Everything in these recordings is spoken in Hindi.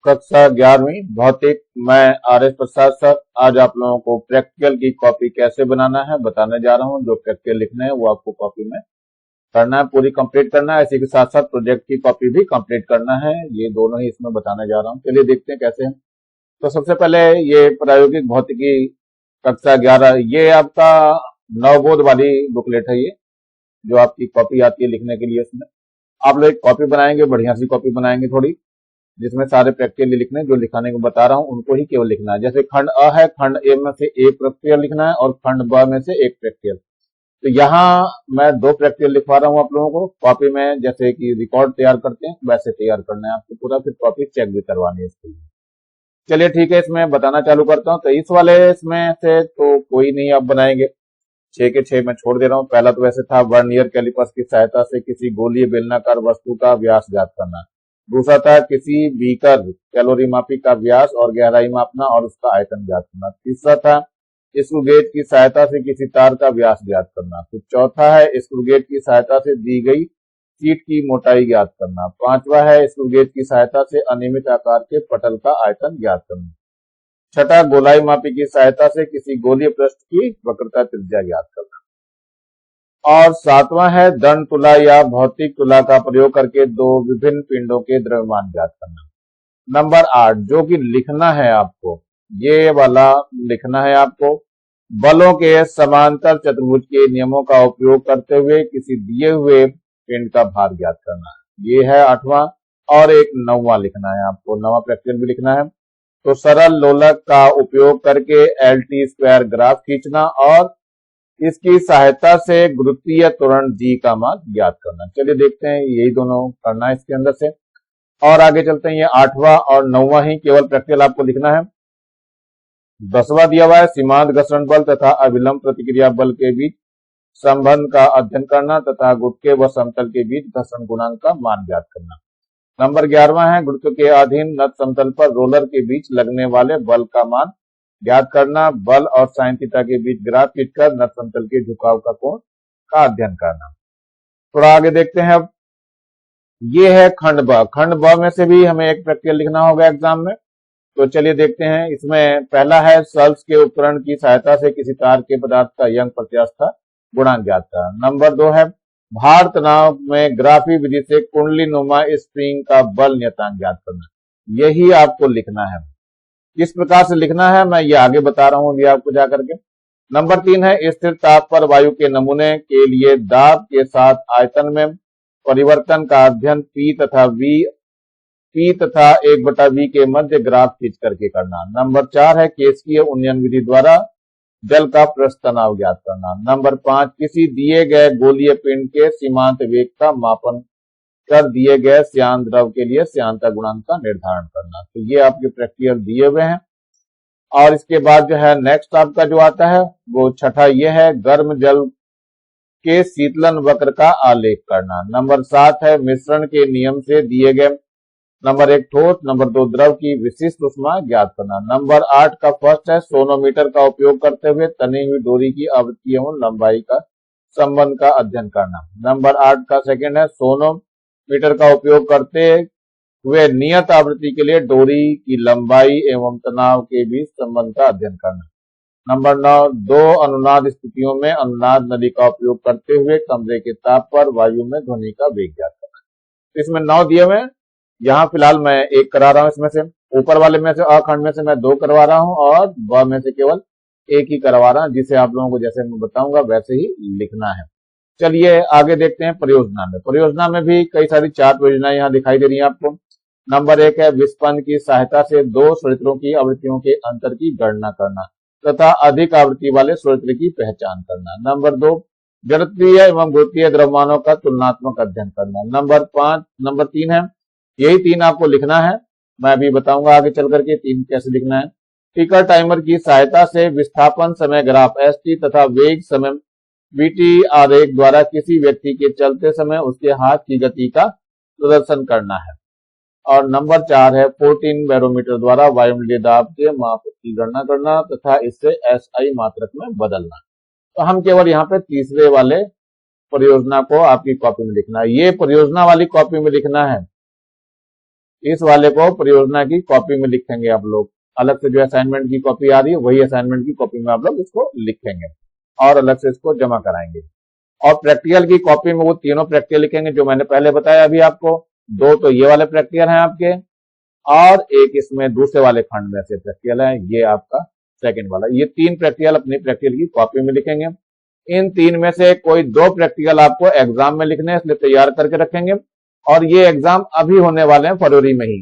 कक्षा 11वीं भौतिक। मैं आर.एस. प्रसाद सर आज आप लोगों को प्रैक्टिकल की कॉपी कैसे बनाना है बताने जा रहा हूं। जो प्रैक्टिकल लिखने हैं वो आपको कॉपी में करना है, पूरी कंप्लीट करना है। इसी के साथ साथ प्रोजेक्ट की कॉपी भी कंप्लीट करना है। ये दोनों ही इसमें बताने जा रहा हूं। चलिए देखते हैं कैसे है। तो सबसे पहले ये प्रायोगिक भौतिकी कक्षा 11, ये आपका नवबोध वाली बुकलेट है। ये जो आपकी कॉपी आती है लिखने के लिए, इसमें आप लोग एक कॉपी बनाएंगे, बढ़िया सी कॉपी बनाएंगे थोड़ी, जिसमें सारे प्रैक्टिकल लिखने जो लिखाने को बता रहा हूं उनको ही केवल लिखना है। जैसे खंड अ है, खंड ए में से एक प्रैक्टिकल लिखना है और खंड ब में से एक प्रैक्टिकल। तो यहाँ मैं 2 प्रैक्टिकल लिखवा रहा हूं आप लोगों को कॉपी में। जैसे कि रिकॉर्ड तैयार करते हैं वैसे तैयार करना है आपको पूरा, फिर कॉपी चेक भी करवानी है इसके लिए। चलिए ठीक है, इसमें बताना चालू करता हूँ। तो इस वाले इसमें से तो कोई नहीं आप बनाएंगे, 6 के 6 मैं छोड़ दे रहा हूँ। पहला तो वैसे था वर्नियर कैलिपर्स की सहायता से किसी गोलीय बेलनाकार वस्तु का व्यास ज्ञात करना। दूसरा था किसी बीकर कैलोरी मापी का व्यास और गहराई मापना और उसका आयतन ज्ञात करना। तीसरा था स्क्रू गेज की सहायता से किसी तार का व्यास ज्ञात करना। फिर चौथा है स्क्रू गेज की सहायता से दी गई शीट की मोटाई ज्ञात करना। पांचवा है स्क्रू गेज की सहायता से अनियमित आकार के पटल का आयतन ज्ञात करना। छठा गोलाई मापी की सहायता से किसी गोलीय पृष्ठ की वक्रता त्रिज्या ज्ञात करना। और सातवां है दंड तुला या भौतिक तुला का प्रयोग करके 2 विभिन्न पिंडों के द्रव्यमान ज्ञात करना। नंबर 8 जो कि लिखना है आपको, ये वाला लिखना है आपको, बलों के समांतर चतुर्भुज के नियमों का उपयोग करते हुए किसी दिए हुए पिंड का भार ज्ञात करना। ये है 8वां। और एक 9वां लिखना है आपको, 9वां प्रैक्टिकल भी लिखना है। तो सरल लोलक का उपयोग करके LT² ग्राफ खींचना और इसकी सहायता से गुरुत्वीय त्वरण G का मान ज्ञात करना। चलिए देखते हैं, यही दोनों करना है इसके अंदर से। और आगे चलते हैं, ये 8वां और 9वां ही केवल प्रैक्टिकल आपको लिखना है। 10वां दिया हुआ है सीमांत घर्षण बल तथा अभिलंब प्रतिक्रिया बल के बीच संबंध का अध्ययन करना तथा गुटके व समतल के बीच घर्षण गुणांक का मान ज्ञात करना। नंबर 11वां है गुरुत्व के अधीन नत समतल पर रोलर के बीच लगने वाले बल का मान ज्ञात करना। बल और साइन थीटा के बीच ग्राफ खींचकर नत समतल के झुकाव का कोण का अध्ययन करना। थोड़ा आगे देखते हैं। अब ये है खंड ब। खंड ब में से भी हमें एक प्रैक्टिकल लिखना होगा एग्जाम में। तो चलिए देखते हैं। इसमें पहला है सल्स के उपकरण की सहायता से किसी तार के पदार्थ का यंग प्रत्यास्थ गुणांक ज्ञात करना। नंबर 2 है भार तनाव में ग्राफी विधि से कुंडली नुमा स्प्रिंग का बल नियतांक ज्ञात करना। यही आपको लिखना है। किस प्रकार से लिखना है मैं ये आगे बता रहा हूं आपको जाकर के। नंबर 3 है स्थिर ताप पर वायु के नमूने के लिए दाब के साथ आयतन में परिवर्तन का अध्ययन P तथा 1/V के मध्य ग्राफ खींच करके करना। नंबर 4 है केशिकीय उन्नयन विधि द्वारा जल का पृष्ठ तनाव ज्ञात करना। नंबर 5 किसी दिए गए गोलीय पिंड के सीमांत वेग का मापन कर दिए गए श्यान द्रव के लिए श्यानता गुणांक का निर्धारण करना। तो ये आपके प्रैक्टिकल दिए हुए हैं। और इसके बाद जो है नेक्स्ट आपका जो आता है वो छठा ये है गर्म जल के शीतलन वक्र का आलेख करना। नंबर 7 है मिश्रण के नियम से दिए गए नंबर 1 ठोस, नंबर 2 द्रव की विशिष्ट ऊष्मा ज्ञात करना। नंबर 8 का फर्स्ट है सोनोमीटर का उपयोग करते हुए तनी हुई डोरी की आवृत्ति एवं लंबाई का संबंध का अध्ययन करना। नंबर 8 का सेकंड है सोनोमीटर का उपयोग करते हुए नियत आवृत्ति के लिए डोरी की लंबाई एवं तनाव के बीच संबंध का अध्ययन करना। नंबर 9 2 अनुनाद स्थितियों में अनुनाद नली का उपयोग करते हुए कमरे के ताप पर वायु में ध्वनि का वेग ज्ञात करना। इसमें 9 दिए हुए, यहाँ फिलहाल मैं एक करा रहा हूं। इसमें से ऊपर वाले में से अखंड में से मैं 2 करवा रहा हूं और ब में से केवल एक ही करवा रहा हूं, जिसे आप लोगों को जैसे मैं बताऊंगा वैसे ही लिखना है। चलिए आगे देखते हैं परियोजना में। परियोजना में भी कई सारी 4 परियोजनाएं यहाँ दिखाई दे रही है आपको। नंबर 1 है विस्पन की सहायता से 2 स्वरित्रों की आवृत्तियों के अंतर की गणना करना तथा अधिक आवृत्ति वाले स्वरित्र की पहचान करना। नंबर 2 जड़त्वीय एवं गुरुत्वीय द्रव्यमानों का तुलनात्मक अध्ययन करना। नंबर 3 है, यही 3 आपको लिखना है। मैं अभी बताऊंगा आगे चल करके 3 कैसे लिखना है। टिकर टाइमर की सहायता से विस्थापन समय ग्राफ ST तथा वेग समय VT आरेख द्वारा किसी व्यक्ति के चलते समय उसके हाथ की गति का प्रदर्शन करना है। और नंबर 4 है 14 बैरोमीटर द्वारा वायुमंडलीय दाब के माप की गणना करना तथा इससे SI मात्रक में बदलना। तो हम केवल यहाँ पे तीसरे वाले परियोजना को आपकी कॉपी में लिखना है। ये परियोजना वाली कॉपी में लिखना है। इस वाले को परियोजना की कॉपी में लिखेंगे आप लोग। अलग से जो असाइनमेंट की कॉपी आ रही है वही असाइनमेंट की कॉपी में आप लोग इसको लिखेंगे और अलग से इसको जमा कराएंगे। और प्रैक्टिकल की कॉपी में वो तीनों प्रैक्टिकल लिखेंगे जो मैंने पहले बताया अभी आपको। दो तो ये वाले प्रैक्टिकल हैं आपके और एक इसमें दूसरे वाले खंड में से प्रैक्टिकल है, ये आपका सेकंड वाला। ये तीन प्रैक्टिकल अपनी प्रैक्टिकल की कॉपी में लिखेंगे। इन तीन में से कोई दो प्रैक्टिकल आपको एग्जाम में लिखने हैं, इसलिए तैयार करके रखेंगे। और ये एग्जाम अभी होने वाले हैं फरवरी में ही,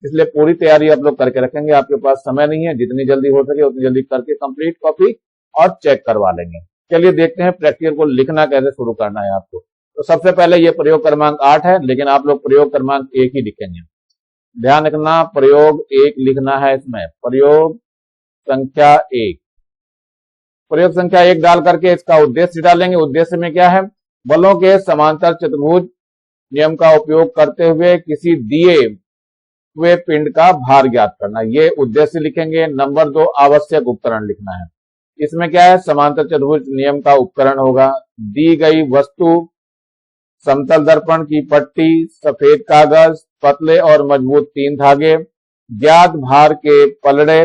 इसलिए पूरी तैयारी आप लोग करके रखेंगे। आपके पास समय नहीं है, जितनी जल्दी हो सके उतनी जल्दी करके कंप्लीट कॉपी और चेक करवा लेंगे। चलिए देखते हैं प्रैक्टिकल को लिखना कैसे शुरू करना है आपको। तो सबसे पहले ये प्रयोग क्रमांक 8 है, लेकिन आप लोग प्रयोग क्रमांक 1 ही लिखेंगे। ध्यान रखना, प्रयोग 1 लिखना है इसमें। प्रयोग संख्या 1, प्रयोग संख्या 1 डाल करके इसका उद्देश्य डालेंगे। उद्देश्य में क्या है, बलों के समांतर चतुर्भुज नियम का उपयोग करते हुए किसी दिए हुए पिंड का भार ज्ञात करना, ये उद्देश्य लिखेंगे। नंबर 2, आवश्यक उपकरण लिखना है। इसमें क्या है, समांतर चतुर्भुज नियम का उपकरण होगा दी गई वस्तु, समतल दर्पण की पट्टी, सफेद कागज, पतले और मजबूत 3 धागे, ज्ञात भार के पलड़े,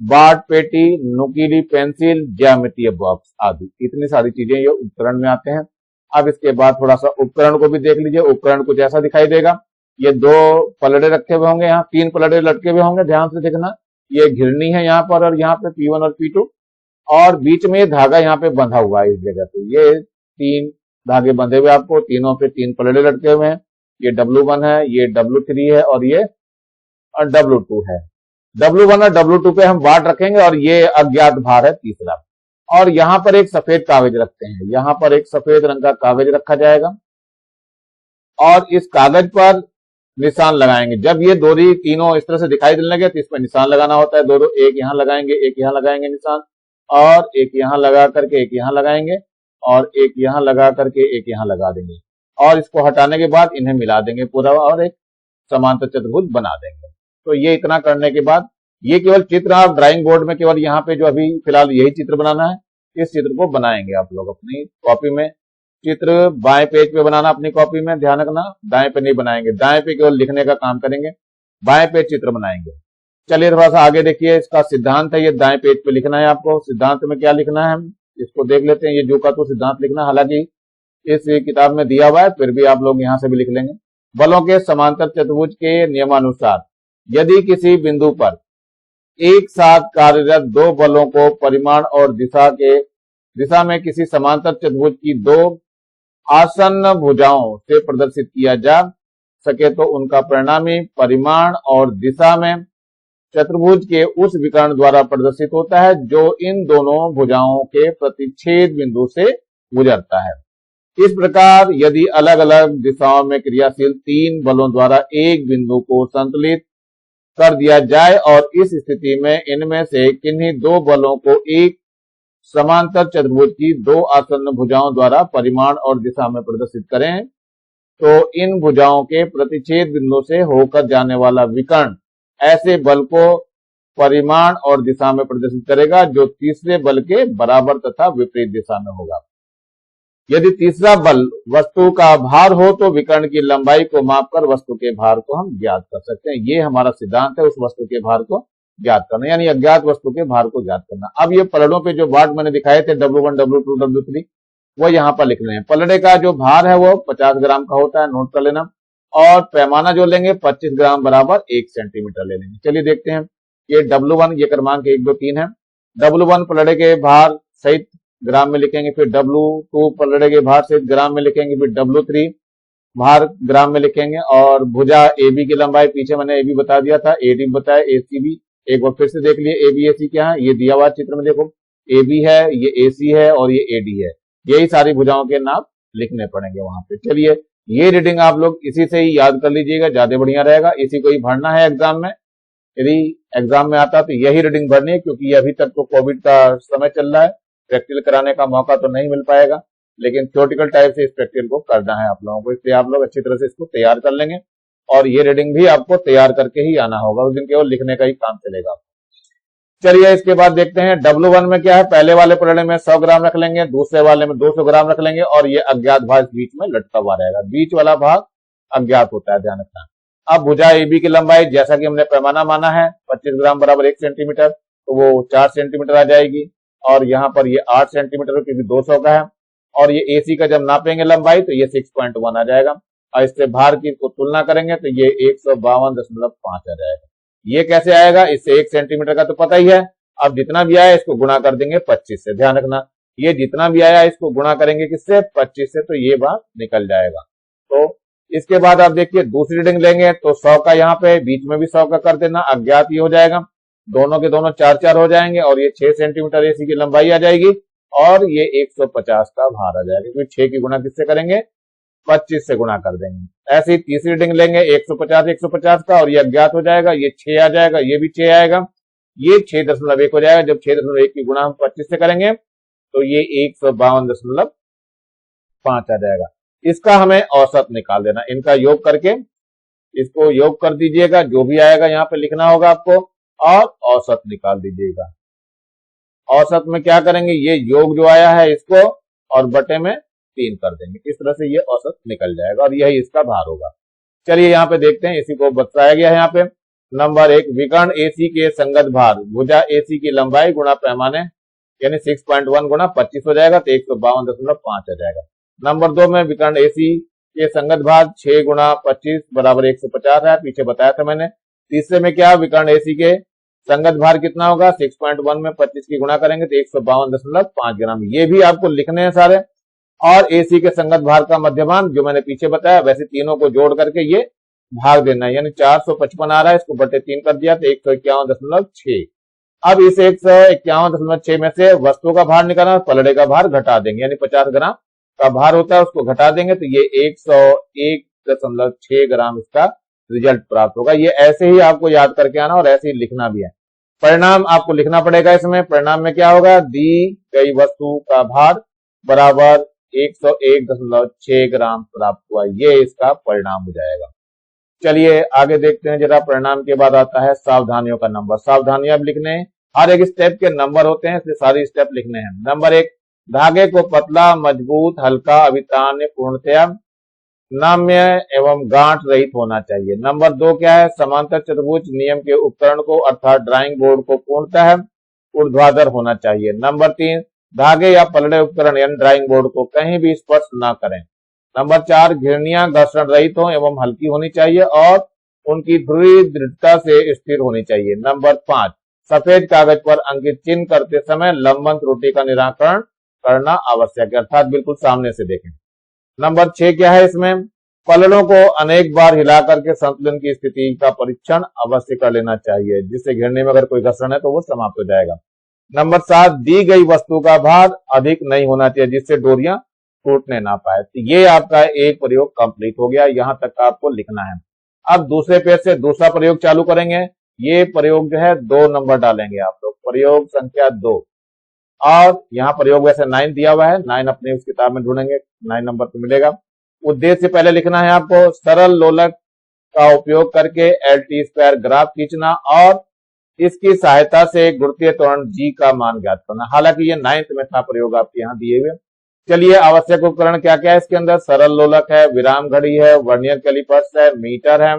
बाट पेटी, नुकीली पेंसिल, ज्यामितीय बॉक्स आदि। इतनी सारी चीजें ये उपकरण में आते हैं। अब इसके बाद थोड़ा सा उपकरण को भी देख लीजिए। उपकरण कुछ ऐसा दिखाई देगा, ये 2 पलड़े रखे हुए होंगे, यहाँ 3 पलड़े लटके हुए होंगे, ध्यान से देखना। ये घिरनी है यहाँ पर और यहाँ पे P1 और P2, और बीच में ये धागा यहाँ पे बंधा हुआ है इस जगह पे। ये 3 धागे बंधे हुए आपको, तीनों पे 3 पलड़े लटके हुए हैं। ये W1 है, ये W3 है और ये W2 है। W1 और W2 पे हम बाट रखेंगे और ये अज्ञात भार है तीसरा। और यहां पर एक सफेद कागज रखते हैं, यहां पर एक सफेद रंग का कागज रखा जाएगा और इस कागज पर निशान लगाएंगे। जब ये डोरी तीनों इस तरह से दिखाई देने लगे तो इस पर निशान लगाना होता है। दो एक यहां लगाएंगे, एक यहां लगाएंगे निशान, और एक यहां लगा करके एक यहां लगाएंगे, और एक यहां लगा करके एक यहां लगा देंगे। और इसको हटाने के बाद इन्हें मिला देंगे पूरा और एक समांतर चतुर्भुज बना देंगे। तो ये इतना करने के बाद ये केवल चित्र आप ड्राइंग बोर्ड में केवल यहाँ पे जो अभी फिलहाल यही चित्र बनाना है, इस चित्र को बनाएंगे आप लोग अपनी कॉपी में। चित्र बाएं पेज पे बनाना अपनी कॉपी में, ध्यान रखना दाएं पे नहीं बनाएंगे, दाएं पे केवल लिखने का काम करेंगे, बाएं पे चित्र बनाएंगे। चलिए थोड़ा सा आगे देखिए, इसका सिद्धांत है, ये दाएं पेज पे लिखना है आपको। सिद्धांत में क्या लिखना है इसको देख लेते हैं। ये जो का तो सिद्धांत लिखना, हालांकि इस किताब में दिया हुआ है, फिर भी आप लोग यहां से भी लिख लेंगे। बलों के समांतर चतुर्भुज के नियमानुसार यदि किसी बिंदु पर एक साथ कार्यरत 2 बलों को परिमाण और दिशा में किसी समांतर चतुर्भुज की 2 आसन्न भुजाओं से प्रदर्शित किया जा सके तो उनका परिणामी परिमाण और दिशा में चतुर्भुज के उस विकर्ण द्वारा प्रदर्शित होता है जो इन दोनों भुजाओं के प्रतिच्छेद बिंदु से गुजरता है। इस प्रकार यदि अलग अलग दिशाओं में क्रियाशील 3 बलों द्वारा एक बिंदु को संतुलित कर दिया जाए और इस स्थिति में इनमें से किन्हीं 2 बलों को एक समांतर चतुर्भुज की 2 आसन्न भुजाओं द्वारा परिमाण और दिशा में प्रदर्शित करें तो इन भुजाओं के प्रतिच्छेद बिंदु से होकर जाने वाला विकर्ण ऐसे बल को परिमाण और दिशा में प्रदर्शित करेगा जो तीसरे बल के बराबर तथा विपरीत दिशा में होगा। यदि तीसरा बल वस्तु का भार हो तो विकर्ण की लंबाई को मापकर वस्तु के भार को हम ज्ञात कर सकते हैं। ये हमारा सिद्धांत है, उस वस्तु के भार को ज्ञात करना, यानी अज्ञात वस्तु के भार को ज्ञात करना। अब ये पलड़ों पे जो बाट मैंने दिखाए थे W1, W2, W3, वो यहाँ पर लिख रहे हैं। पलड़े का जो भार है वो 50 ग्राम का होता है, नोट कर लेना। और पैमाना जो लेंगे 25 ग्राम बराबर 1 सेंटीमीटर ले लेंगे। चलिए देखते हैं, ये W1 ये क्रमांक 1, 2, 3 है। W1 पलड़े के भार सहित ग्राम में लिखेंगे, फिर W2 पलड़े के भार सहित ग्राम में लिखेंगे, फिर W3 भार ग्राम में लिखेंगे। और भुजा AB की लंबाई पीछे मैंने AB बता दिया था, AD बताया, ACB एक बार फिर से देख लिए। AB AC क्या है, ये दिया हुआ चित्र में देखो, AB है, ये AC है और ये AD है। यही सारी भुजाओं के नाम लिखने पड़ेंगे वहां पे। चलिए ये रीडिंग आप लोग इसी से ही याद कर लीजिएगा, ज्यादा बढ़िया रहेगा। इसी को ही भरना है एग्जाम में, यदि एग्जाम में आता तो यही रीडिंग भरनी है, क्योंकि अभी तक तो कोविड का समय चल रहा है, प्रैक्टिकल कराने का मौका तो नहीं मिल पाएगा, लेकिन थ्योरेटिकल टाइप से इस प्रैक्टिकल को करना है आप लोगों को। इसलिए आप लोग अच्छी तरह से इसको तैयार कर लेंगे और ये रीडिंग भी आपको तैयार करके ही आना होगा, उस दिन केवल लिखने का ही काम चलेगा। चलिए इसके बाद देखते हैं W1 में क्या है। पहले वाले पलड़े में 100 ग्राम रख लेंगे, दूसरे वाले में 200 ग्राम रख लेंगे और ये अज्ञात भाग बीच में लटका हुआ रहेगा। बीच वाला भाग अज्ञात होता है, ध्यान रखना। अब भुजा AB की लंबाई जैसा कि हमने पैमाना माना है 25 ग्राम बराबर 1 सेंटीमीटर, तो वो 4 सेंटीमीटर आ जाएगी। और यहाँ पर ये 8 सेंटीमीटर क्योंकि 200 का है, और ये AC का जब नापेंगे लंबाई तो ये 6.1 आ जाएगा, और इससे भार की को तुलना करेंगे तो ये 152.5 आ जाएगा। ये कैसे आएगा, इससे 1 सेंटीमीटर का तो पता ही है। अब जितना भी आया इसको गुणा कर देंगे 25 से, ध्यान रखना ये जितना भी आया इसको गुणा करेंगे किससे, 25 से, तो ये बात निकल जाएगा। तो इसके बाद आप देखिए दूसरी रीडिंग लेंगे तो 100 का यहाँ पे बीच में भी 100 का कर देना, अज्ञात ही हो जाएगा, दोनों के दोनों 4-4 हो जाएंगे, और ये 6 सेंटीमीटर AC की लंबाई आ जाएगी, और ये 150 का भार आ जाएगा, क्योंकि 6 की गुणा किससे करेंगे, 25 से गुणा कर देंगे। ऐसे ही तीसरी रीडिंग लेंगे 150 का, और ये अज्ञात हो जाएगा, ये 6 आ जाएगा, ये भी 6 आएगा, ये 6.1 हो जाएगा। जब 6.1 की गुणा हम 25 से करेंगे तो ये 152.5 आ जाएगा। इसका हमें औसत निकाल देना, इनका योग करके इसको योग कर दीजिएगा, जो भी आएगा यहाँ पे लिखना होगा आपको, और औसत निकाल दीजिएगा। औसत में क्या करेंगे, ये योग जो आया है इसको और बटे में 3 कर देंगे, इस तरह से ये औसत निकल जाएगा, और यही इसका भार होगा। चलिए यहाँ पे देखते हैं, इसी को बताया गया है यहाँ पे। नंबर 1, विकर्ण AC के संगत भार भुजा AC की लंबाई गुणा पैमाने यानी 6.1 गुणा 25 हो जाएगा, तो 152.5 आ जाएगा। नंबर 2 में विकर्ण AC के संगत भार 6 गुणा 25 बराबर 150 है, पीछे बताया था मैंने। तीसरे में क्या, विकर्ण AC के संगत भार कितना होगा, 6.1 में 25 की गुणा करेंगे तो 152.5 ग्राम, ये भी आपको लिखने हैं सारे। और AC के संगत भार का मध्यमान जो मैंने पीछे बताया, वैसे तीनों को जोड़ करके ये भाग देना है, यानी 455 आ रहा है, इसको बटे 3 कर दिया तो 151.6। अब इस 151.6 में से वस्तु का भार निकालना, पलड़े का भार घटा देंगे, यानी 50 ग्राम का भार होता है उसको घटा देंगे तो ये 101.6 ग्राम इसका रिजल्ट प्राप्त होगा। ये ऐसे ही आपको याद करके आना और ऐसे ही लिखना भी है। परिणाम आपको लिखना पड़ेगा इसमें। परिणाम में क्या होगा, दी गई वस्तु का भार बराबर 101.6 ग्राम प्राप्त हुआ, ये इसका परिणाम हो जाएगा। चलिए आगे देखते हैं जरा। परिणाम के बाद आता है सावधानियों का नंबर। सावधानियां अब लिखने हैं, हर एक स्टेप के नंबर होते हैं, इसलिए सारी स्टेप लिखने हैं। नंबर 1, धागे को पतला, मजबूत, हल्का, अभितान्य, पूर्णतया नाम्य एवं गांठ रहित होना चाहिए। नंबर 2 क्या है, समांतर चतुर्भुज नियम के उपकरण को अर्थात ड्राइंग बोर्ड को पूर्णतः ऊर्ध्वाधर होना चाहिए। नंबर 3, धागे या पलड़े उपकरण यानी ड्राइंग बोर्ड को कहीं भी स्पर्श न करें। नंबर 4, घिरनियां घर्षण रहित हो एवं हल्की होनी चाहिए और उनकी ध्रुवीय दृढ़ता से स्थिर होनी चाहिए। नंबर 5, सफेद कागज पर अंकित चिन्ह करते समय लंबन त्रुटि का निराकरण करना आवश्यक है, अर्थात बिल्कुल सामने से देखें। नंबर 6 क्या है, इसमें पलड़ों को अनेक बार हिला करके संतुलन की स्थिति का परीक्षण अवश्य कर लेना चाहिए, जिससे घिरने में अगर कोई घर्षण है तो वो समाप्त हो जाएगा। नंबर 7, दी गई वस्तु का भार अधिक नहीं होना चाहिए जिससे डोरियां टूटने ना पाए। तो ये आपका एक प्रयोग कंप्लीट हो गया, यहां तक का आपको लिखना है। अब दूसरे पेज से दूसरा प्रयोग चालू करेंगे। ये प्रयोग जो है 2 नंबर डालेंगे आप लोग, प्रयोग संख्या 2, और यहाँ प्रयोग वैसे 9 दिया हुआ है, 9 अपने उस किताब में ढूंढेंगे, 9 नंबर पे मिलेगा। उद्देश्य से पहले लिखना है आपको, सरल लोलक का उपयोग करके LT² ग्राफ खींचना और इसकी सहायता से गुरुत्वीय त्वरण G का मान ज्ञात करना। हालांकि ये 9th में था प्रयोग आपके यहाँ दिए हुए। चलिए आवश्यक उपकरण क्या क्या है इसके अंदर, सरल लोलक है, विराम घड़ी है, वर्नियर कैलिपर्स है, मीटर है,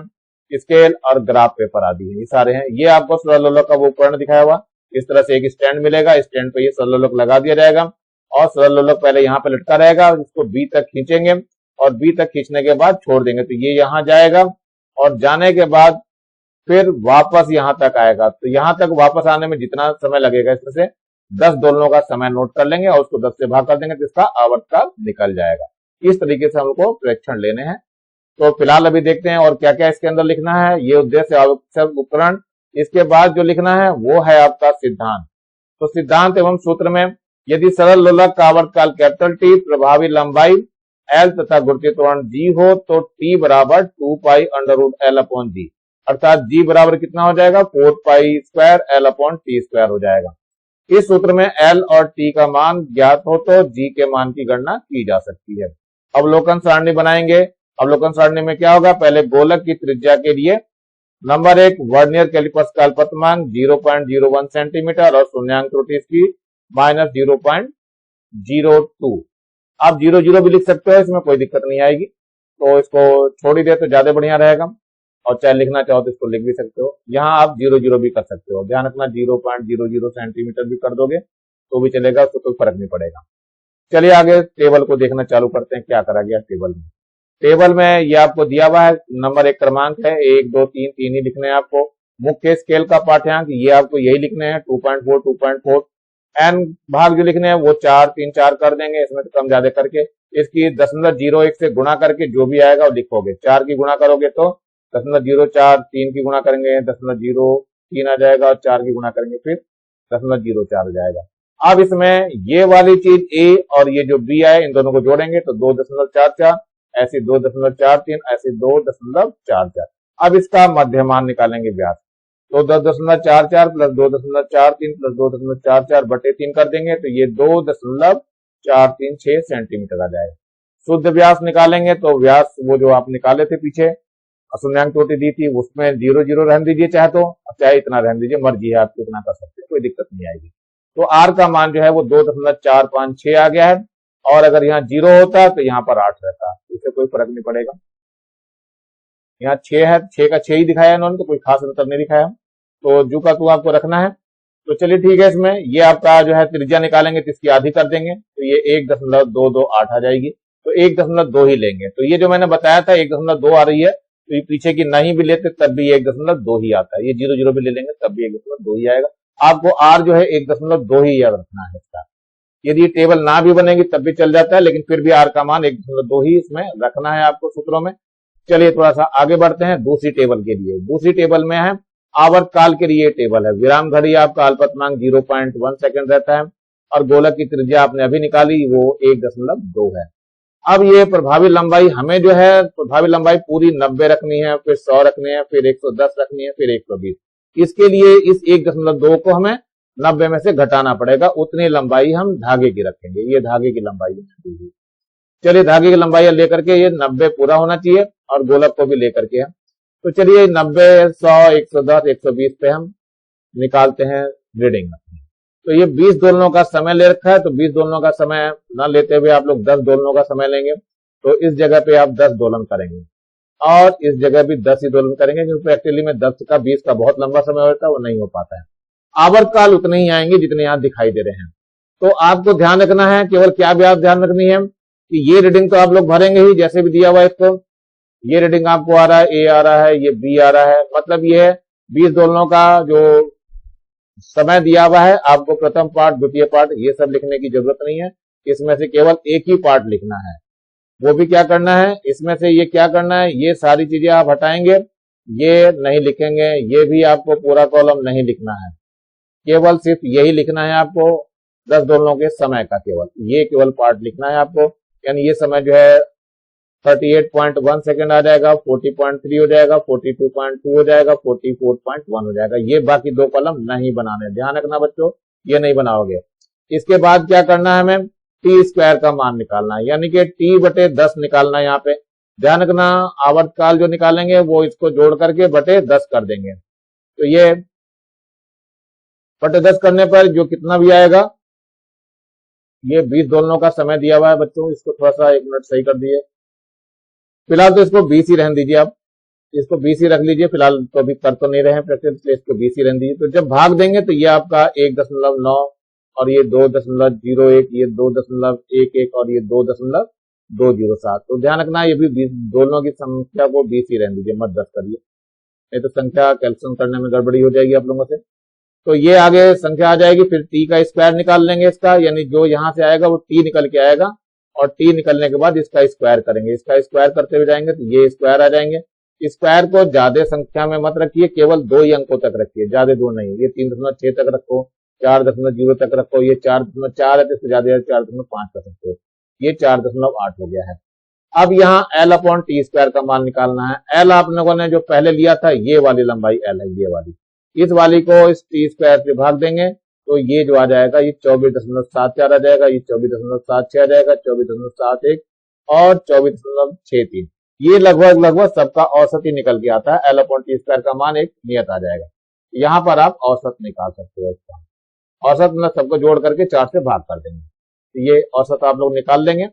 स्केल और ग्राफ पेपर आदि है, ये सारे हैं। ये आपको सरल लोलक का वो उपकरण दिखाया हुआ, इस तरह से एक स्टैंड मिलेगा, स्टैंड पे ये सरल लोलक लगा दिया जाएगा और सरल लोलक पहले यहाँ पे लटका रहेगा, इसको B तक खींचेंगे और B तक खींचने के बाद छोड़ देंगे तो ये यहाँ जाएगा और जाने के बाद फिर वापस यहाँ तक आएगा। तो यहाँ तक वापस आने में जितना समय लगेगा इसमें से 10 दोलनों का समय नोट कर लेंगे और उसको 10 से भाग कर देंगे तो इसका आवर्तकाल निकल जाएगा। इस तरीके से हमको प्रेक्षण लेने हैं। तो फिलहाल अभी देखते हैं और क्या क्या इसके अंदर लिखना है। ये उद्देश्य आवश्यक उपकरण, इसके बाद जो लिखना है वो है आपका सिद्धांत। तो सिद्धांत एवं सूत्र में, यदि सरल लोलक का आवर्तकाल T, प्रभावी लंबाई L तथा गुरुत्वीय त्वरण G हो तो T बराबर 2 पाई √L/G, अर्थात G बराबर कितना हो जाएगा, 4 पाई स्क्वायर L/T² हो जाएगा। इस सूत्र में L और T का मान ज्ञात हो तो G के मान की गणना की जा सकती है। अवलोकन सारणी बनाएंगे। अवलोकन सारणी में क्या होगा, पहले गोलक की त्रिज्या के लिए नंबर 1, वर्नियर कैलिपर्स का अल्पतमांक 0.01 सेंटीमीटर और शून्यांक त्रुटि इसकी -0.02। आप 00 भी लिख सकते हो, इसमें कोई दिक्कत नहीं आएगी, तो इसको छोड़ ही दे तो ज्यादा बढ़िया रहेगा। और चाहे लिखना चाहो तो इसको लिख भी सकते हो। यहाँ आप 0 भी कर सकते हो, ध्यान रखना 0.00 सेंटीमीटर भी कर दोगे तो भी चलेगा, उसको कोई फर्क नहीं पड़ेगा। चलिए आगे टेबल को देखना चालू करते हैं, क्या करा गया टेबल में। टेबल में ये आपको दिया हुआ है, नंबर 1 क्रमांक है, 1 2 3 3 ही लिखने हैं आपको। मुख्य स्केल का पाठ्यांक ये आपको यही लिखने हैं, 2.4 2.4। एन भाग जो लिखने हैं वो 4 3 4 कर देंगे, इसमें तो कम ज्यादा करके इसकी 0.01 से गुणा करके जो भी आएगा वो लिखोगे। 4 की गुणा करोगे तो 0.04, 3 की गुणा करेंगे 0.03 आ जाएगा, और 4 की गुणा करेंगे फिर 0.04 आ जाएगा। अब इसमें ये वाली चीज ए और ये जो बी आए इन दोनों को जोड़ेंगे तो 2.44, ऐसे 2.43, ऐसे 2.44। अब इसका मध्यमान निकालेंगे व्यास, तो 2.44 प्लस 2.43 प्लस 2.44 बटे 3 कर देंगे तो ये 2.436 सेंटीमीटर आ जाएगा। शुद्ध व्यास निकालेंगे तो व्यास वो जो आप निकाले थे पीछे शून्यांक चोटी दी थी उसमें 0 रहने दीजिए, चाहे तो चाहे इतना रहने दीजिए, मर्जी है आपको इतना कर सकते हैं, कोई दिक्कत नहीं आएगी। तो आर का मान जो है वो 2.456 आ गया है, और अगर यहाँ 0 होता तो यहाँ पर 8 रहता, इससे कोई फर्क नहीं पड़ेगा। यहाँ 6 है, 6 का 6 ही दिखाया इन्होंने, तो कोई खास अंतर नहीं दिखाया, तो जू का तू आपको रखना है। तो चलिए ठीक है, इसमें ये आपका जो है त्रिज्या निकालेंगे तो इसकी आधी कर देंगे, तो ये 1.228 आ जाएगी, तो 1.2 ही लेंगे। तो ये जो मैंने बताया था 1.2 आ रही है, तो ये पीछे की नहीं भी लेते तब भी 1.2 ही आता है, ये 0 भी ले लेंगे तब भी 1.2 ही आएगा। आपको आर जो है 1.2 ही याद रखना है इसका। यदि टेबल ना भी बनेगी तब भी चल जाता है, लेकिन फिर भी आर का मान 1.2 ही इसमें रखना है आपको सूत्रों में। चलिए थोड़ा सा आगे बढ़ते हैं दूसरी टेबल के लिए। दूसरी टेबल में है आवर्त काल के लिए टेबल है। विराम घड़ी आपका अल्पतमांक 0.1 सेकंड रहता है, और गोलक की त्रिज्या आपने अभी निकाली वो 1.2 है। अब ये प्रभावी लंबाई हमें जो है प्रभावी लंबाई पूरी 90 रखनी है, फिर 100 रखनी है, फिर 110 रखनी है, फिर 120। इसके लिए इस 1.2 को हमें 90 में से घटाना पड़ेगा, उतनी लंबाई हम धागे की रखेंगे। ये धागे की लंबाई है। चलिए धागे की लंबाई लेकर के ये 90 पूरा होना चाहिए, और गोलक को भी लेकर के हम, तो चलिए 90 100 110 120 पे हम निकालते हैं रीडिंग। तो ये 20 दोलनों का समय ले रखा है, तो 20 दोलनों का समय ना लेते हुए आप लोग 10 दोलनों का समय लेंगे, तो इस जगह पे आप 10 दोलन करेंगे, और इस जगह भी 10 ही दोलन करेंगे, क्योंकि एक्चुअली में 10 का 20 का बहुत लंबा समय होता है, वो नहीं हो पाता है। आवर्त काल उतने ही आएंगे जितने यहां दिखाई दे रहे हैं। तो आपको ध्यान रखना है, केवल क्या बात ध्यान रखनी है कि ये रीडिंग तो आप लोग भरेंगे ही जैसे भी दिया हुआ है इसको। ये रीडिंग आपको आ रहा है, ए आ रहा है, ये बी आ रहा है, मतलब ये 20 दोलनों का जो समय दिया हुआ है, आपको प्रथम पार्ट द्वितीय पार्ट ये सब लिखने की जरूरत नहीं है। इसमें से केवल एक ही पार्ट लिखना है। वो भी क्या करना है, इसमें से ये क्या करना है, ये सारी चीजें आप हटाएंगे, ये नहीं लिखेंगे, ये भी आपको पूरा कॉलम नहीं लिखना है, केवल सिर्फ यही लिखना है आपको 10 दोलनों के समय का, केवल ये केवल पार्ट लिखना है आपको। यानी ये समय जो है 38.1 सेकंड आ जाएगा, 40.3 हो जाएगा, 42.2 हो जाएगा, 44.1 हो जाएगा। ये बाकी 2 कॉलम नहीं बनाने, ध्यान रखना बच्चों, ये नहीं बनाओगे। इसके बाद क्या करना है, हमें टी स्क्वायर का मान निकालना है, यानी कि टी बटे 10 निकालना है। यहाँ पे ध्यान रखना, आवर्तकाल जो निकालेंगे वो इसको जोड़ करके बटे 10 कर देंगे, तो ये बटे 10 करने पर जो कितना भी आएगा, ये 20 दोलनों का समय दिया हुआ है बच्चों, इसको थोड़ा सा 1 मिनट सही कर दिए। फिलहाल तो इसको 20 ही रहने दीजिए, आप इसको 20 ही रख लीजिए, फिलहाल तो अभी कर तो नहीं रहे हैं प्रैक्टिस, इसलिए इसको 20 ही रहने दीजिए। तो जब भाग देंगे तो ये आपका 1.9 और ये 2.01, ये 2.11 और ये 2.207। तो ध्यान रखना ये भी 20 दोनों की संख्या को 20 ही रहने दीजिए, मत 10 करिए, नहीं तो संख्या कैलकुलेशन करने में गड़बड़ी हो जाएगी आप लोगों से। तो ये आगे संख्या आ जाएगी, फिर टी का स्क्वायर निकाल लेंगे इसका, यानी जो यहां से आएगा वो टी निकल के आएगा, और टी निकलने के बाद इसका स्क्वायर करेंगे, इसका स्क्वायर करते हुए जाएंगे तो ये स्क्वायर आ जाएंगे। स्क्वायर को ज्यादा संख्या में मत रखिए, केवल 2 ही अंकों तक रखिए, ज्यादा 2 नहीं। ये 3.6 तक रखो, 4.0 तक रखो, ये 4.4 है तो इससे ज्यादा 4.5 कर सकते हो, ये 4.8 हो गया है। अब यहाँ एल अपॉन टी स्क्वायर का मान निकालना है। एल आप लोगों ने जो पहले लिया था ये वाली लंबाई एल है, ये वाली, इस वाली को इस टी स्क्वायर से भाग देंगे तो ये जो आ जाएगा ये 24.74 आ जाएगा, ये 24.76 आ जाएगा, 24.71 और 24.63। ये लगभग सबका औसत ही निकल के आता है। एल अपॉन टी स्क्वायर का मान एक नियत आ जाएगा, यहाँ पर आप औसत निकाल सकते हो। इसका औसत मतलब सबको जोड़ करके 4 से भाग कर देंगे, तो ये औसत आप लोग निकाल लेंगे।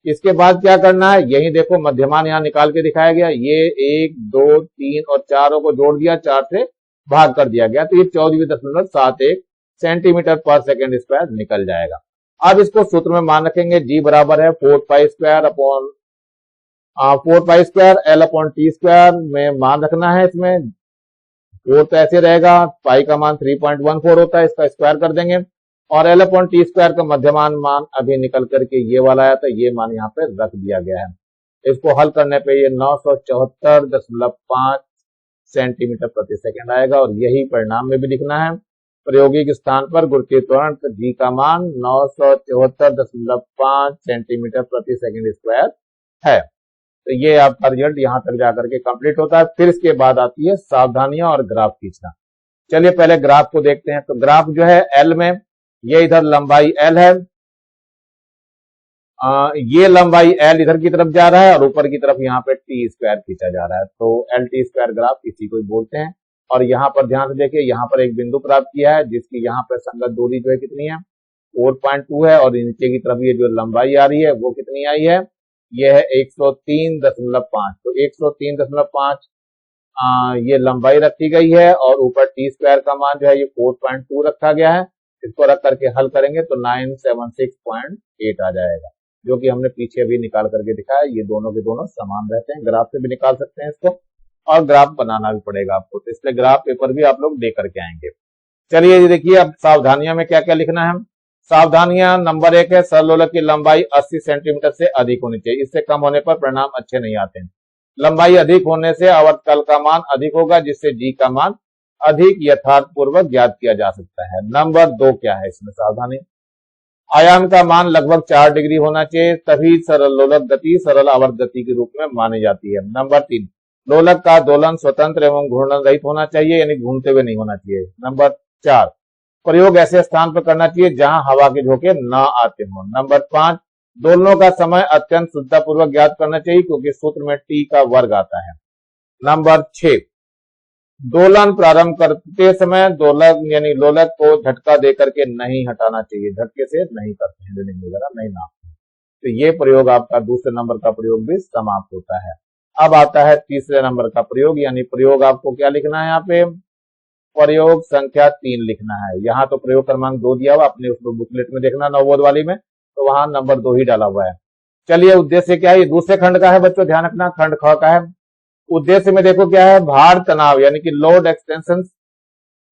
इसके बाद क्या करना है, यही देखो मध्यमान यहाँ निकाल के दिखाया गया, ये 1 2 3 और चारों को जोड़ दिया, 4 से भाग कर दिया गया, तो ये 14.71 सेंटीमीटर पर सेकेंड स्क्वायर निकल जाएगा। अब इसको सूत्र में मान रखेंगे, जी बराबर है 4 pi square upon 4 pi square L upon T square में मान रखना है। इसमें 4 तो ऐसे रहेगा, पाई का मान 3.14 होता है, इसका स्क्वायर कर देंगे, और एल अपॉन टी स्क्वायर का मध्यमान मान अभी निकल करके ये वाला आया था, ये मान यहाँ पे रख दिया गया है। इसको हल करने पे ये 974.5 सेंटीमीटर प्रति सेकंड आएगा, और यही परिणाम में भी लिखना है। प्रायोगिक स्थान पर गुरुत्वीय त्वरण जी का मान 974.5 सेंटीमीटर प्रति सेकंड स्क्वायर है। तो ये आपका रिजल्ट यहां तक जाकर के कंप्लीट होता है। फिर इसके बाद आती है सावधानियां और ग्राफ खींचना। चलिए पहले ग्राफ को देखते हैं। तो ग्राफ जो है एल में, ये इधर लंबाई एल है, ये लंबाई एल इधर की तरफ जा रहा है और ऊपर की तरफ यहाँ पे टी स्क्वायर खींचा जा रहा है, तो एल टी स्क्वायर ग्राफ इसी को बोलते हैं। और यहाँ पर ध्यान से देखिए, यहाँ पर एक बिंदु प्राप्त किया है जिसकी यहाँ पर संगत दूरी जो है कितनी है 4.2 है, और नीचे की तरफ ये जो लंबाई आ रही है वो कितनी आई है, ये है 103.5। तो 103.5 ये लंबाई रखी गई है, और ऊपर टी स्क्वायर का मान जो है ये 4.2 रखा गया है। इसको रख करके हल करेंगे तो 976.8 आ जाएगा, जो कि हमने पीछे अभी निकाल करके दिखाया। ये दोनों के दोनों समान रहते हैं, ग्राफ से भी निकाल सकते हैं इसको, और ग्राफ बनाना भी पड़ेगा आपको, तो इसलिए ग्राफ पेपर भी आप लोग दे करके आएंगे। चलिए ये देखिए, अब सावधानियों में क्या क्या लिखना है। सावधानियां नंबर 1 है, सरलोलक की लंबाई 80 सेंटीमीटर से अधिक होनी चाहिए, इससे कम होने पर परिणाम अच्छे नहीं आते हैं। लंबाई अधिक होने से आवर्तकाल का मान अधिक होगा, जिससे जी का मान अधिक यथार्थ पूर्वक ज्ञात किया जा सकता है। नंबर 2 क्या है इसमें सावधानी, आयाम का मान लगभग 4 डिग्री होना चाहिए, तभी सरल लोलक गति सरल आवर्त गति के रूप में मानी जाती है। नंबर 3, लोलक का दोलन स्वतंत्र एवं घूर्णन रहित होना चाहिए, यानी घूमते हुए नहीं होना चाहिए। नंबर 4, प्रयोग ऐसे स्थान पर करना चाहिए जहां हवा के झोंके न आते हों। नंबर 5, दोलनों का समय अत्यंत शुद्धतापूर्वक ज्ञात करना चाहिए, क्योंकि सूत्र में टी का वर्ग आता है। नंबर 6, दोलन प्रारंभ करते समय दोलक यानी लोलक को झटका दे करके नहीं हटाना चाहिए, झटके से नहीं करते हैं, रीडिंग वगैरह नहीं नापते। तो ये प्रयोग आपका दूसरे नंबर का प्रयोग भी समाप्त होता है। अब आता है तीसरे नंबर का प्रयोग, यानी प्रयोग आपको क्या लिखना है, यहाँ पे प्रयोग संख्या 3 लिखना है। यहाँ तो प्रयोग क्रमांक 2 दिया हुआ, अपने उसको बुकलेट में देखना नवबोध वाली में, तो वहां नंबर 2 ही डाला हुआ है। चलिए उद्देश्य क्या है, ये दूसरे खंड का है बच्चों, ध्यान रखना, खंड ख का है। उद्देश्य में देखो क्या है, भार तनाव यानी कि लोड एक्सटेंशन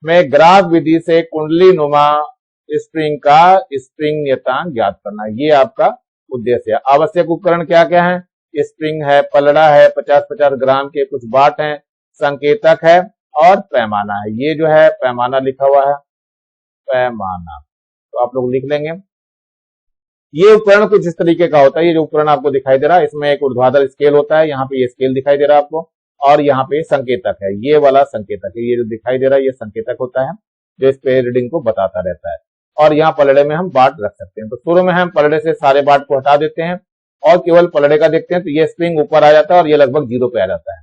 में ग्राफ विधि से कुंडली नुमा स्प्रिंग का स्प्रिंग नियतांक ज्ञात करना, ये आपका उद्देश्य है। आवश्यक उपकरण क्या क्या है, स्प्रिंग है, पलड़ा है, 50-50 ग्राम के कुछ बाट हैं, संकेतक है और पैमाना है। ये जो है पैमाना लिखा हुआ है, पैमाना, तो आप लोग लिख लेंगे। ये उपकरण कुछ इस तरीके का होता है, ये जो उपकरण आपको दिखाई दे रहा है, इसमें एक ऊर्ध्वाधर स्केल होता है, यहाँ पे ये स्केल दिखाई दे रहा है आपको, और यहाँ पे संकेतक है, ये वाला संकेतक है, ये जो दिखाई दे रहा है ये संकेतक होता है, जो इस पे रीडिंग को बताता रहता है। और यहाँ पलड़े में हम बाट रख सकते हैं। तो शुरू में हम पलड़े से सारे बाट को हटा देते हैं और केवल पलड़े का देखते हैं, तो ये स्प्रिंग ऊपर आ जाता है और ये लगभग 0 पे आ जाता है।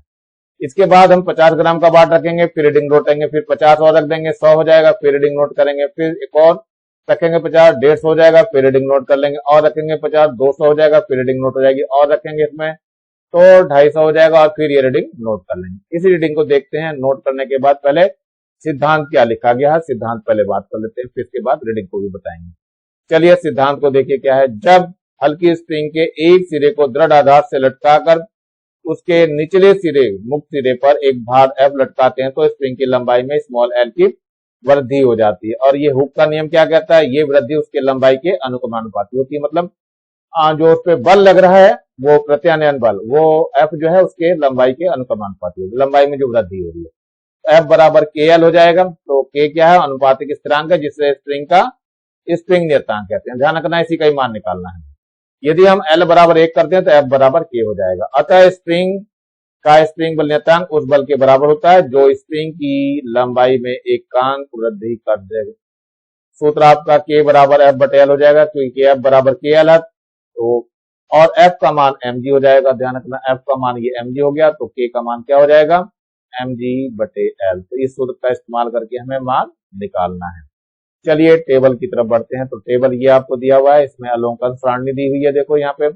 इसके बाद हम 50 ग्राम का बाट रखेंगे, फिर रीडिंग नोट करेंगे, फिर 50 और रख देंगे, 100 हो जाएगा, फिर रीडिंग नोट करेंगे, फिर एक और रखेंगे 50, 150 हो जाएगा, फिर रीडिंग नोट कर लेंगे, और रखेंगे 50, 200 हो जाएगा, फिर रीडिंग नोट हो जाएगी, और रखेंगे इसमें तो 250 हो जाएगा, और फिर ये रीडिंग नोट कर लेंगे। इसी रीडिंग को देखते हैं। नोट करने के बाद पहले सिद्धांत क्या लिखा गया है, सिद्धांत पहले बात कर लेते हैं, फिर इसके बाद रीडिंग को भी बताएंगे। चलिए सिद्धांत को देखिए क्या है। जब हल्की स्प्रिंग के एक सिरे को दृढ़ आधार से लटकाकर उसके निचले सिरे मुक्त सिरे पर एक भार एफ लटकाते हैं, तो स्प्रिंग की लंबाई में स्मॉल एल की वृद्धि हो जाती है। और ये हुक का नियम क्या कहता है, ये वृद्धि उसके लंबाई के अनुकमानुपाती होती है। मतलब जो उस पर बल लग रहा है वो प्रत्यानयन बल, वो एफ जो है उसके लंबाई के अनुकमानुपाती होगी, लंबाई में जो वृद्धि हो रही है। एफ बराबर के एल हो जाएगा। तो के क्या है, अनुपातिक स्थिरांक है, जिससे स्प्रिंग का स्प्रिंग नियतांक कहते हैं। ध्यान रखना, इसी का ही मान निकालना है। यदि हम एल बराबर 1 करते हैं तो एफ बराबर के हो जाएगा। अतः स्प्रिंग का स्प्रिंग बल नियतांक उस बल के बराबर होता है जो स्प्रिंग की लंबाई में एकांक वृद्धि कर देगा। सूत्र आपका के बराबर एफ बटे एल हो जाएगा, क्योंकि एफ बराबर के एल है, तो और एफ का मान mg हो जाएगा। ध्यान रखना, एफ का मान ये mg हो गया, तो के का मान क्या हो जाएगा, mg बटे एल। तो इस सूत्र का इस्तेमाल करके हमें मान निकालना है। चलिए टेबल की तरफ बढ़ते हैं। तो टेबल ये आपको दिया हुआ है, इसमें अवलोकन सारणी दी हुई है, देखो यहाँ पे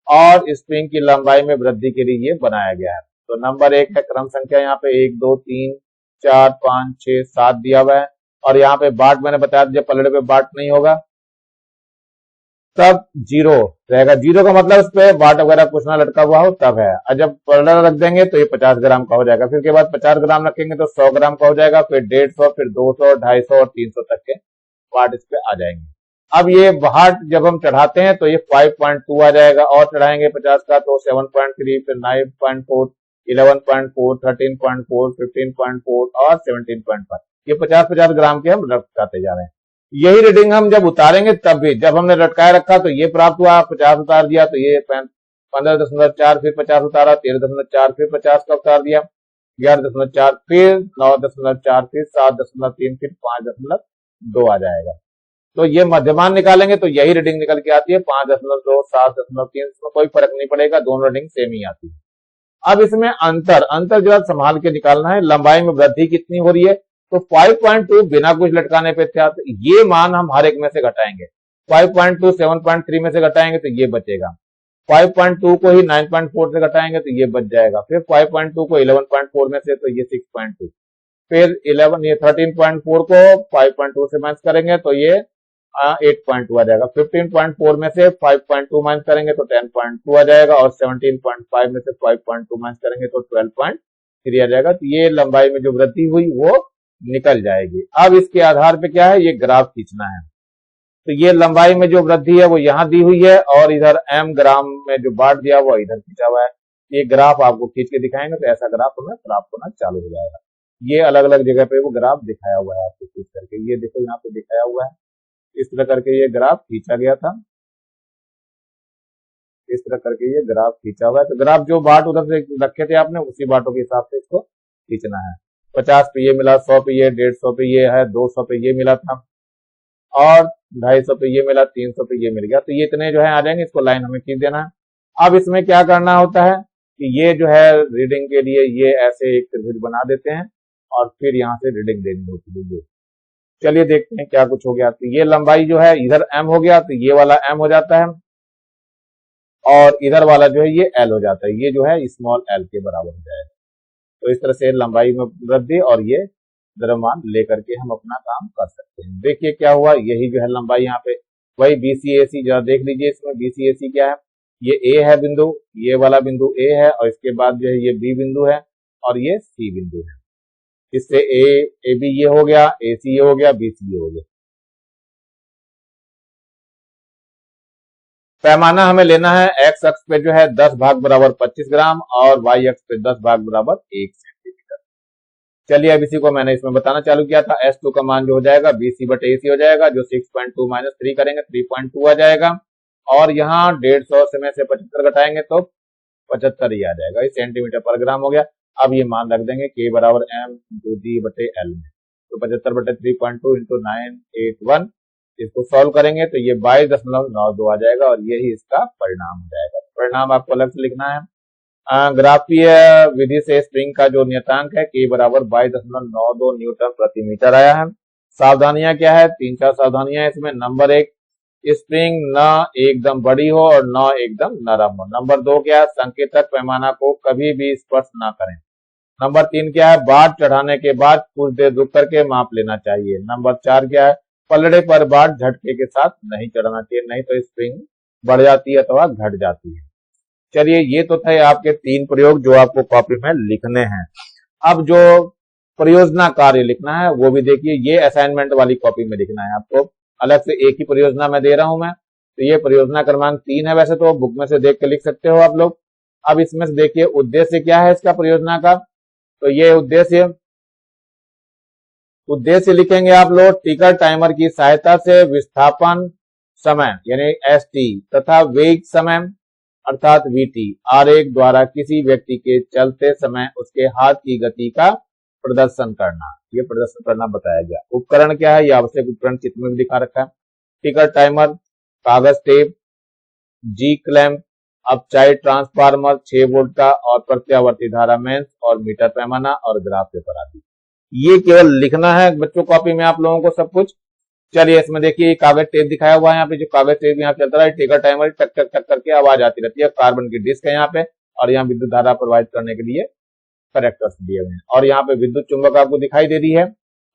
और स्प्रिंग की लंबाई में वृद्धि के लिए ये बनाया गया है। तो नंबर 1 है क्रम संख्या, यहाँ पे 1 2 3 4 5 6 7 दिया हुआ है। और यहाँ पे बाट मैंने बताया जब पलड़े पे बाट नहीं होगा तब 0 रहेगा। 0 का मतलब उस पे बाट वगैरह कुछ ना लटका हुआ हो तब है। और जब पलड़ा रख देंगे तो ये 50 ग्राम का हो जाएगा। फिर के बाद 50 ग्राम रखेंगे तो 100 ग्राम का हो जाएगा। फिर 150, फिर 200, 250 और 300 तक के वाट इस पे आ जाएंगे। अब ये वाट जब हम चढ़ाते हैं तो ये 5.2 आ जाएगा। और चढ़ाएंगे 50 का तो 7.3, फिर 9.4, 11.4, 13.4, 15.4 और 17.5। ये 50-50 ग्राम के हम लटकाते जा रहे हैं। यही रीडिंग हम जब उतारेंगे तब भी, जब हमने लटकाए रखा तो ये प्राप्त हुआ, 50 उतार दिया तो ये 15.4, फिर 50 उतारा, 13.4, फिर 50 का उतार दिया, 11.4, फिर 9.4, फिर 7.3, फिर 5.2 आ जाएगा। तो ये मध्यमान निकालेंगे तो यही रीडिंग निकल के आती है 5.2, 7.3। इसमें कोई फर्क नहीं पड़ेगा, दोनों रीडिंग सेम ही आती है। अब इसमें अंतर जो है संभाल के निकालना है। लंबाई में वृद्धि कितनी हो रही है, तो 5.2 बिना कुछ लटकाने पे था, तो ये मान हम हर एक में से घटाएंगे। 5.2 7.3 में से घटाएंगे तो ये बचेगा। 5.2 को ही 9.4 से घटाएंगे तो ये बच जाएगा। फिर 5.2 को 11.4 में से तो ये 6.2। फिर 13.4 को 5.2 से माइनस करेंगे तो ये 8.2 आ जाएगा। 15.4 में से 5.2 माइनस करेंगे तो 10.2 आ जाएगा। और 17.5 में से 5.2 माइनस करेंगे तो 12.3 आ जाएगा। तो ये लंबाई में जो वृद्धि हुई वो निकल जाएगी। अब इसके आधार पे क्या है, ये ग्राफ खींचना है। तो ये लंबाई में जो वृद्धि है वो यहाँ दी हुई है और इधर m ग्राम में जो बाट दिया हुआ इधर खींचा हुआ है। ये ग्राफ आपको खींच के दिखाएंगे तो ऐसा ग्राफ हमें प्राप्त होना चालू हो जाएगा। ये अलग अलग जगह पे वो ग्राफ दिखाया हुआ है आपको खींच करके। ये देखो यहाँ पे दिखाया हुआ है, इस तरह करके ये ग्राफ खींचा गया था, इस तरह करके ये ग्राफ खींचा हुआ है। तो ग्राफ जो बाट उधर से रखे थे आपने उसी बाटों के हिसाब से इसको खींचना है। 50 पे ये मिला, 100 पे ये, 150 पे ये है, 200 पे ये मिला था और 250 पे ये मिला, 300 पे ये मिल गया। तो ये इतने जो है आ जाएंगे, इसको लाइन हमें खींच देना है। अब इसमें क्या करना होता है कि ये जो है रीडिंग के लिए ये ऐसे एक त्रिभुज बना देते हैं और फिर यहाँ से रीडिंग देनी होती है। चलिए देखते हैं क्या कुछ हो गया। तो ये लंबाई जो है इधर m हो गया तो ये वाला m हो जाता है और इधर वाला जो है ये l हो जाता है। ये जो है स्मॉल l के बराबर हो जाएगा। तो इस तरह से लंबाई में वृद्धि और ये द्रव्यमान लेकर के हम अपना काम कर सकते हैं। देखिए क्या हुआ, यही जो है लंबाई यहाँ पे वही BCAC जरा देख लीजिए। इसमें BCAC क्या है, ये A है बिंदु, ये वाला बिंदु A है और इसके बाद जो है ये B बिंदु है और ये C बिंदु है। इससे AB ये हो गया, AC ये हो गया, BC ये हो गया। पैमाना हमें लेना है x अक्ष पे जो है 10 भाग बराबर 25 ग्राम और y अक्ष पे 10 भाग बराबर 1 सेंटीमीटर। चलिए अब इसी को मैंने इसमें बताना चालू किया था। S2 का मान जो हो जाएगा BC बटे AC हो जाएगा, जो 6.2 माइनस 3 करेंगे 3.2 आ जाएगा। और यहाँ 150 में से 75 घटाएंगे तो 75 ही आ जाएगा। ये सेंटीमीटर पर ग्राम हो गया। अब ये मान रख देंगे K बराबर M इंटू D बटे L में। तो 75 बटे 3.2 इंटू 981, इसको सॉल्व करेंगे तो ये 22.92 आ जाएगा और यही इसका परिणाम हो जाएगा। परिणाम आपको अलग से लिखना है। ग्राफीय विधि से स्प्रिंग का जो नियतांक है K बराबर 22.92 न्यूटन प्रति मीटर आया है। सावधानियां क्या है, 3-4 सावधानियां है इसमें। नंबर 1, स्प्रिंग न एकदम बड़ी हो और न एकदम नरम हो। नंबर 2 क्या है, संकेतक पैमाना को कभी भी स्पर्श ना करें। नंबर 3 क्या है, बाट चढ़ाने के बाद कुछ देर रुक करके माप लेना चाहिए। नंबर 4 क्या है, पलड़े पर बाट झटके के साथ नहीं चढ़ाना चाहिए, नहीं तो स्प्रिंग बढ़ जाती है अथवा घट जाती है। चलिए ये तो थे आपके 3 प्रयोग जो आपको कॉपी में लिखने हैं। अब जो परियोजना कार्य लिखना है वो भी देखिए, ये असाइनमेंट वाली कॉपी में लिखना है आपको। अलग से एक ही परियोजना में दे रहा हूं मैं। तो ये परियोजना क्रमांक 3 है, वैसे तो बुक में से देख के लिख सकते हो आप लोग। अब इसमें से देखिए उद्देश्य क्या है इसका परियोजना का। तो ये उद्देश्य लिखेंगे आप लोग, टिकर टाइमर की सहायता से विस्थापन समय यानी ST तथा वेग समय अर्थात VT आरेख द्वारा किसी व्यक्ति के चलते समय उसके हाथ की गति का प्रदर्शन करना, ये प्रदर्शन करना बताया गया। उपकरण क्या है, ये आवश्यक उपकरण चित्र में भी दिखा रखा है। टिकर टाइमर, कागज टेप, G क्लैंप, अपचाइड ट्रांसफार्मर 6 वोल्ट का और प्रत्यावर्ती धारा मेंस और मीटर पैमाना और ग्राफ पेपर आदि। ये केवल लिखना है बच्चों कॉपी में आप लोगों को सब कुछ। चलिए इसमें देखिए कागज टेप दिखाया हुआ है, यहाँ पे जो कागज टेप यहाँ चलता है टिकर टाइमर टक टक टक करके आवाज आती रहती है। कार्बन की डिस्क है यहाँ पे, और यहाँ विद्युत धारा प्रवाहित करने के लिए करेक्टर्स दिए हुए हैं, और यहाँ पे विद्युत चुंबक आपको दिखाई दे रही है,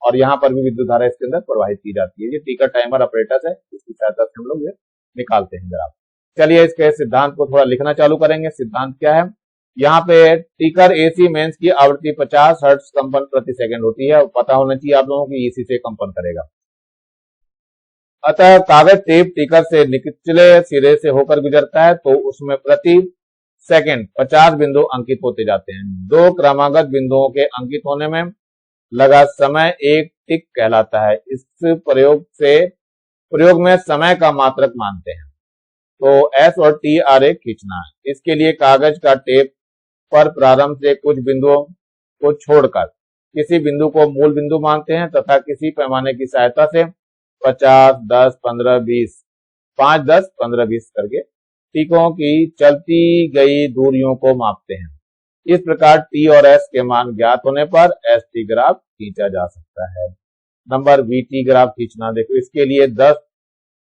और यहाँ पर भी विद्युत धारा इसके अंदर प्रवाहित की जाती है। ये टिकर टाइमर ऑपरेटर्स है, इसकी सहायता से हम लोग ये निकालते हैं ग्राफ। चलिए इसके सिद्धांत को थोड़ा लिखना चालू करेंगे। सिद्धांत क्या है, यहाँ पे टिकर एसी मेंस की आवृत्ति 50 हर्ट्ज कंपन प्रति सेकंड होती है, पता होना चाहिए आप लोगों को इसी से कंपन करेगा। अतः कागज टेप टिकर से निचले सिरे से होकर गुजरता है तो उसमें प्रति सेकंड 50 बिंदु अंकित होते जाते हैं। दो क्रमागत बिंदुओं के अंकित होने में लगा समय एक टिक कहलाता है। इस प्रयोग में समय का मात्रक मानते हैं। तो एस और टी आरेख खींचना है। इसके लिए कागज का टेप पर प्रारंभ से कुछ बिंदुओं को छोड़कर किसी बिंदु को मूल बिंदु मानते हैं तथा किसी पैमाने की सहायता से 50, 10, 15, 20, 5, 10, 15, 20 करके टिकों की चलती गई दूरियों को मापते हैं। इस प्रकार टी और एस के मान ज्ञात होने पर एस टी ग्राफ खींचा जा सकता है। नंबर वी टी ग्राफ खींचना, देखो इसके लिए 10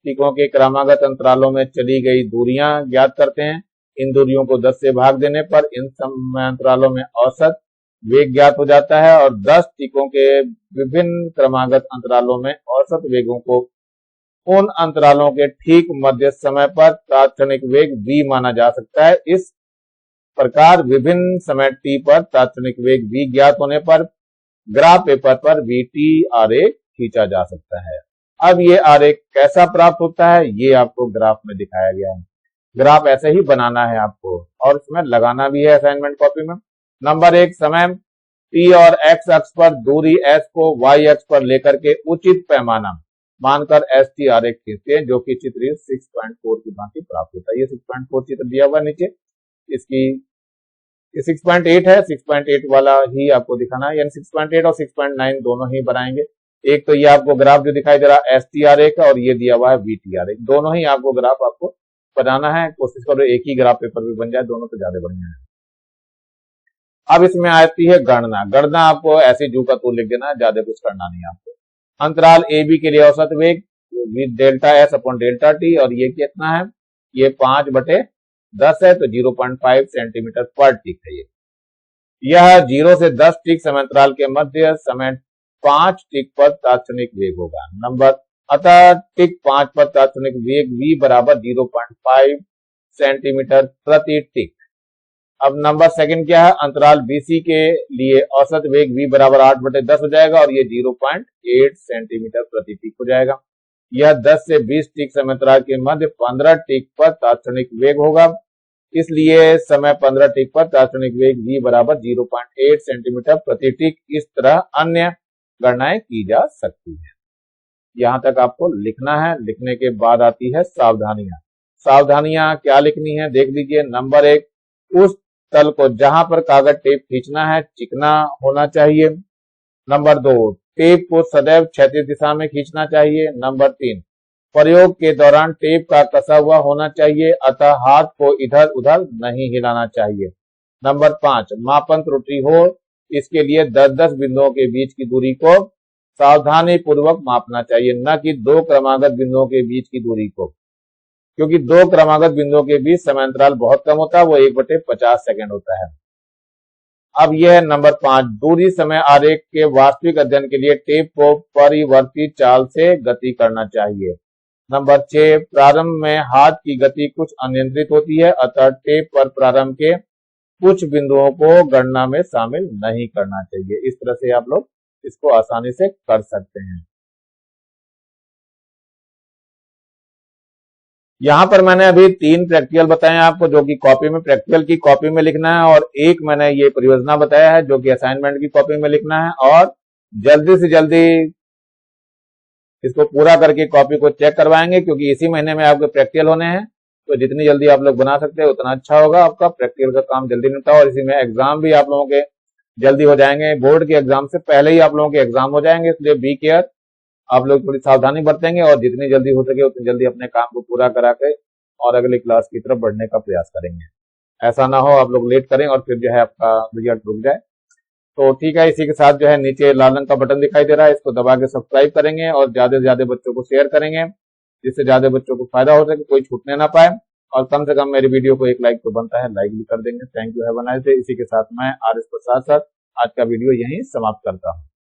टिकों के क्रमागत अंतरालों में चली गई दूरियां ज्ञात करते हैं। इन दूरियों को 10 से भाग देने पर इन समय अंतरालों में औसत वेग ज्ञात हो जाता है, और 10 टिकों के विभिन्न क्रमागत अंतरालों में औसत वेगों को उन अंतरालों के ठीक मध्य समय पर तात्क्षणिक वेग v माना जा सकता है। इस प्रकार विभिन्न समय t पर तात्क्षणिक वेग v ज्ञात होने पर ग्राफ पेपर पर vt आरेख खींचा जा सकता है। अब ये आरेख कैसा प्राप्त होता है ये आपको ग्राफ में दिखाया गया है। ग्राफ ऐसे ही बनाना है आपको, और इसमें लगाना भी है असाइनमेंट कॉपी में। नंबर 1, समय t और x अक्ष पर दूरी s को y अक्ष पर लेकर के उचित पैमाना मानकर एस टी आरेख खींचते हैं, जो कि चित्र 6.4 की भांति प्राप्त होता है। ये 6.4 चित्र दिया हुआ नीचे, इसकी 6.8 है, 6.8 वाला ही आपको दिखाना है, यानी 6.8 और 6.9 दोनों ही बनाएंगे। एक तो ये आपको ग्राफ जो दिखाई दे रहा है एस टी आरेख है, और ये दिया हुआ है वी टी आरेख, दोनों ही आपको ग्राफ आपको बनाना है। कोशिश करो एक ही ग्राफ पेपर भी बन जाए, दोनों तो ज्यादा बढ़िया है। अब इसमें आती है गणना। गणना आपको ऐसे जू का तू लिख देना, ज्यादा कुछ करना नहीं आपको। अंतराल ए बी के लिए औसत वेग delta S upon delta T, और ये कितना है, ये 5/10 है, तो 0.5 सेंटीमीटर पर टिक है। यह 0 से 10 टिक समय अंतराल के मध्य समय 5 टिक पर तात्क्षणिक वेग होगा। नंबर अतः टिक 5 पर तात्क्षणिक वेग v बराबर 0.5 सेंटीमीटर प्रति टिक। अब नंबर सेकंड क्या है, अंतराल BC के लिए औसत वेग v बराबर 8/10 हो जाएगा, और ये 0.8 सेंटीमीटर प्रति टिक हो जाएगा। यह 10 से 20 टिक समय अंतराल के मध्य 15 टिक पर तात्क्षणिक वेग होगा। इसलिए समय 15 टिक पर तात्क्षणिक वेग v बराबर 0.8 सेंटीमीटर प्रति टिक। इस तरह अन्य गणनाएं की जा सकती है। यहां तक आपको लिखना है। लिखने के बाद आती है सावधानियां। सावधानियां क्या लिखनी है देख लीजिए। नंबर 1, उस तल को जहां पर कागज टेप खींचना है चिकना होना चाहिए। नंबर 2, टेप को सदैव क्षैतिज दिशा में खींचना चाहिए। नंबर 3, प्रयोग के दौरान टेप का कसा हुआ होना चाहिए, अतः हाथ को इधर उधर नहीं हिलाना चाहिए। नंबर 5, मापन त्रुटि हो, इसके लिए 10-10 बिंदुओं के बीच की दूरी को सावधानी पूर्वक मापना चाहिए, न कि 2 क्रमागत बिंदुओं के बीच की दूरी को, क्योंकि 2 क्रमागत बिंदुओं के बीच समय अंतराल बहुत कम होता है, वो 1/50 सेकंड होता है। अब यह नंबर 5, दूरी समय आरेख के वास्तविक अध्ययन के लिए टेप को परिवर्तित चाल से गति करना चाहिए। नंबर 6, प्रारंभ में हाथ की गति कुछ अनियंत्रित होती है, अतः टेप पर प्रारंभ के कुछ बिंदुओं को गणना में शामिल नहीं करना चाहिए। इस तरह से आप लोग इसको आसानी से कर सकते हैं। यहां पर मैंने अभी 3 प्रैक्टिकल बताए आपको, जो कि कॉपी में प्रैक्टिकल की कॉपी में लिखना है, और एक मैंने ये परियोजना बताया है जो कि असाइनमेंट की कॉपी में लिखना है। और जल्दी से जल्दी इसको पूरा करके कॉपी को चेक करवाएंगे, क्योंकि इसी महीने में आपके प्रैक्टिकल होने हैं। तो जितनी जल्दी आप लोग बना सकते हैं उतना अच्छा होगा, आपका प्रैक्टिकल का काम जल्दी निपटा, और इसी में एग्जाम भी आप लोगों के जल्दी हो जाएंगे। बोर्ड के एग्जाम से पहले ही आप लोगों के एग्जाम हो जाएंगे, इसलिए बी केयर, आप लोग थोड़ी सावधानी बरतेंगे और जितनी जल्दी हो सके उतनी जल्दी अपने काम को पूरा करा के और अगली क्लास की तरफ बढ़ने का प्रयास करेंगे। ऐसा ना हो आप लोग लेट करें और फिर जो है आपका रिजल्ट रुक जाए। तो ठीक है, इसी के साथ जो है नीचे लाल रंग का बटन दिखाई दे रहा है, इसको दबा के सब्सक्राइब करेंगे और ज्यादा से ज्यादा बच्चों को शेयर करेंगे, जिससे ज्यादा बच्चों को फायदा हो सके, कोई छूटने ना पाए। और कम से कम मेरी वीडियो को एक लाइक तो बनता है, लाइक भी कर देंगे। Thank you, have a nice day. इसी के साथ मैं आर एस प्रसाद सर आज का वीडियो यहीं समाप्त करता हूँ।